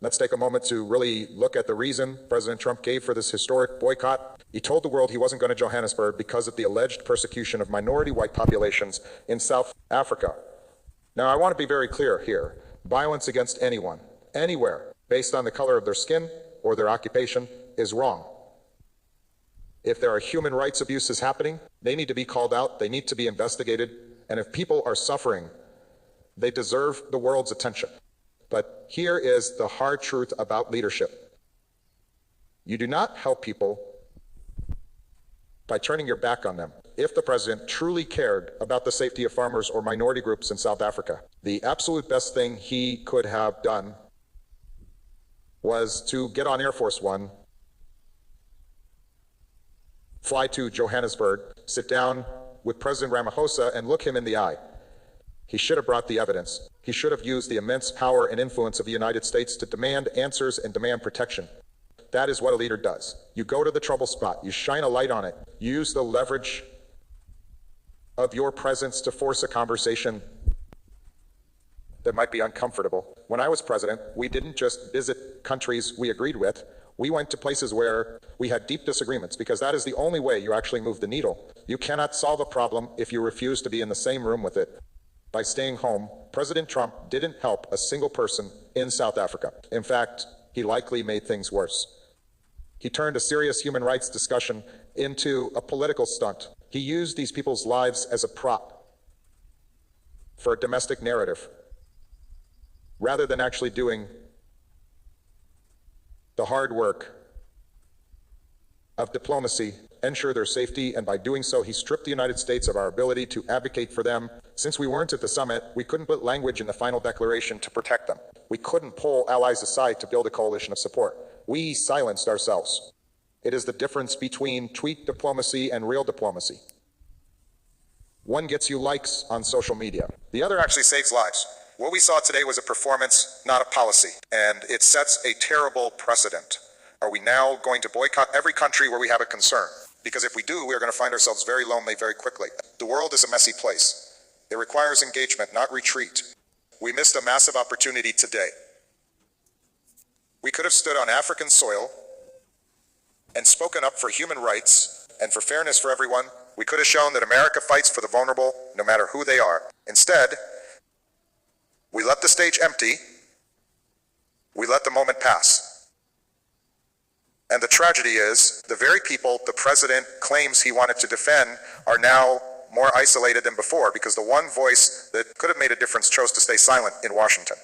Let's take a moment to really look at the reason President Trump gave for this historic boycott. He told the world he wasn't going to Johannesburg because of the alleged persecution of minority white populations in South Africa. Now, I want to be very clear here. Violence against anyone, anywhere, based on the color of their skin or their occupation is wrong. If there are human rights abuses happening, they need to be called out, they need to be investigated, and if people are suffering, they deserve the world's attention. But here is the hard truth about leadership. You do not help people by turning your back on them. If the president truly cared about the safety of farmers or minority groups in South Africa, the absolute best thing he could have done was to get on Air Force One, fly to Johannesburg, sit down with President Ramaphosa and look him in the eye. He should have brought the evidence. He should have used the immense power and influence of the United States to demand answers and demand protection. That is what a leader does. You go to the trouble spot, you shine a light on it, you use the leverage of your presence to force a conversation that might be uncomfortable. When I was president, we didn't just visit countries we agreed with. We went to places where we had deep disagreements, because that is the only way you actually move the needle. You cannot solve a problem if you refuse to be in the same room with it. By staying home, President Trump didn't help a single person in South Africa. In fact, he likely made things worse. He turned a serious human rights discussion into a political stunt. He used these people's lives as a prop for a domestic narrative, rather than actually doing the hard work of diplomacy, ensure their safety, and by doing so, he stripped the United States of our ability to advocate for them. Since we weren't at the summit, we couldn't put language in the final declaration to protect them. We couldn't pull allies aside to build a coalition of support. We silenced ourselves. It is the difference between tweet diplomacy and real diplomacy. One gets you likes on social media. The other actually saves lives. What we saw today was a performance, not a policy, and it sets a terrible precedent. Are we now going to boycott every country where we have a concern? Because if we do, we are going to find ourselves very lonely very quickly. The world is a messy place. It requires engagement, not retreat. We missed a massive opportunity today. We could have stood on African soil and spoken up for human rights and for fairness for everyone. We could have shown that America fights for the vulnerable, no matter who they are. Instead, we let the stage empty. We let the moment pass. And the tragedy is, the very people the president claims he wanted to defend are now more isolated than before, because the one voice that could have made a difference chose to stay silent in Washington.